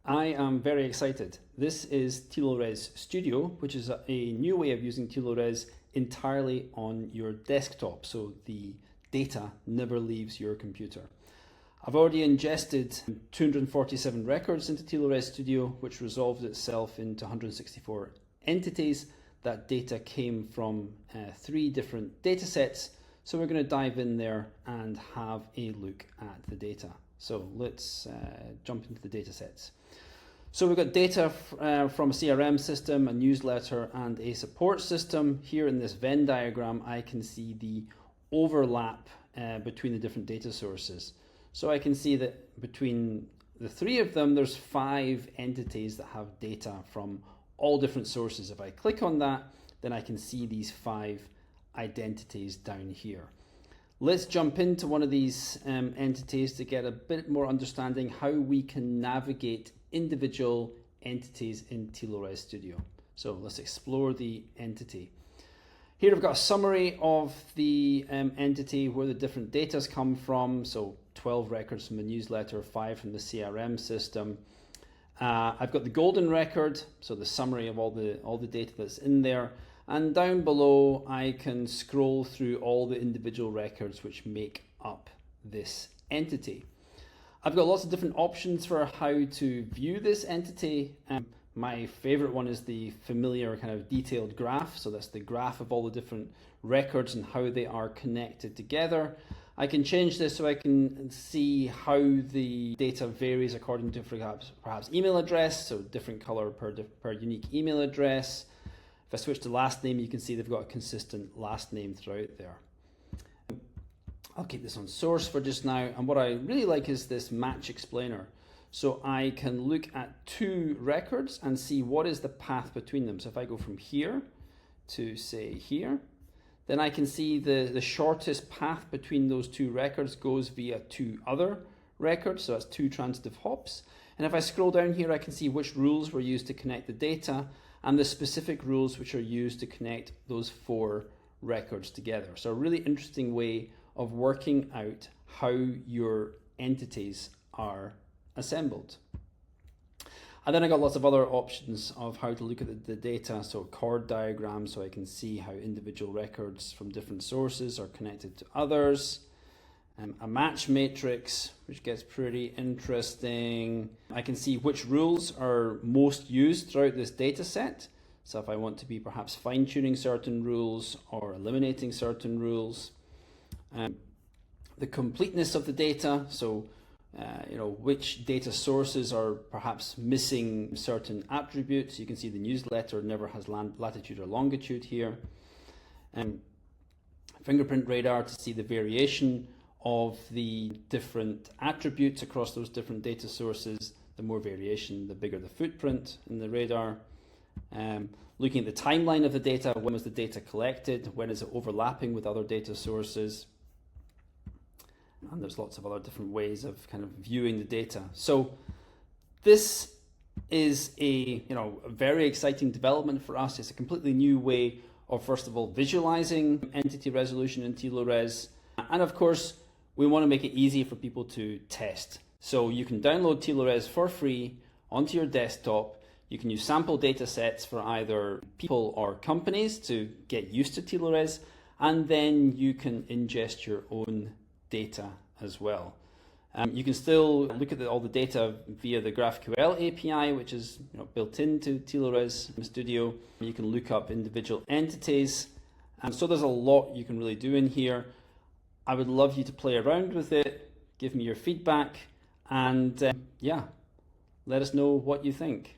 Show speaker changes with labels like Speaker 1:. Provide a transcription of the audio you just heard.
Speaker 1: I am very excited. This is Tilores Studio, which is a new way of using Tilores entirely on your desktop, so the data never leaves your computer. I've already ingested 247 records into Tilores Studio, which resolved itself into 164 entities. That data came from 3 different data sets, so we're going to dive in there and have a look at the data. So let's jump into the data sets. So we've got data from a CRM system, a newsletter, and a support system. Here in this Venn diagram, I can see the overlap between the different data sources. So I can see that between the 3 of them, there's 5 entities that have data from all different sources. If I click on that, then I can see these 5 identities down here. Let's jump into one of these entities to get a bit more understanding how we can navigate individual entities in Tilores Studio. So let's explore the entity. Here I've got a summary of the entity, where the different data's come from. So 12 records from the newsletter, 5 from the CRM system. I've got the golden record, so the summary of all the data that's in there. And down below, I can scroll through all the individual records which make up this entity. I've got lots of different options for how to view this entity. My favorite one is the familiar kind of detailed graph. So that's the graph of all the different records and how they are connected together. I can change this so I can see how the data varies according to perhaps email address, so different color per unique email address. If I switch to last name, you can see they've got a consistent last name throughout there. I'll keep this on source for just now. And what I really like is this match explainer. So I can look at 2 records and see what is the path between them. So if I go from here to say here, then I can see the shortest path between those 2 records goes via 2 other records. So that's 2 transitive hops. And if I scroll down here, I can see which rules were used to connect the data and the specific rules which are used to connect those 4 records together. So a really interesting way of working out how your entities are assembled. And then I got lots of other options of how to look at the data. So chord diagrams, so I can see how individual records from different sources are connected to others. A match matrix, which gets pretty interesting. I can see which rules are most used throughout this data set. So if I want to be perhaps fine-tuning certain rules or eliminating certain rules. The completeness of the data, so which data sources are perhaps missing certain attributes. You can see the newsletter never has latitude or longitude here. Fingerprint radar to see the variation of the different attributes across those different data sources. The more variation, the bigger the footprint in the radar. Looking at the timeline of the data, when was the data collected, when is it overlapping with other data sources, and there's lots of other different ways of kind of viewing the data. So this is a very exciting development for us. It's a completely new way of, first of all, visualizing entity resolution in Tilores, and of course we want to make it easy for people to test. So you can download Tilores for free onto your desktop. You can use sample data sets for either people or companies to get used to Tilores, and then you can ingest your own data as well. You can still look at all the data via the GraphQL API, which is built into Tilores Studio. You can look up individual entities, and so there's a lot you can really do in here. I would love you to play around with it, give me your feedback, and yeah, let us know what you think.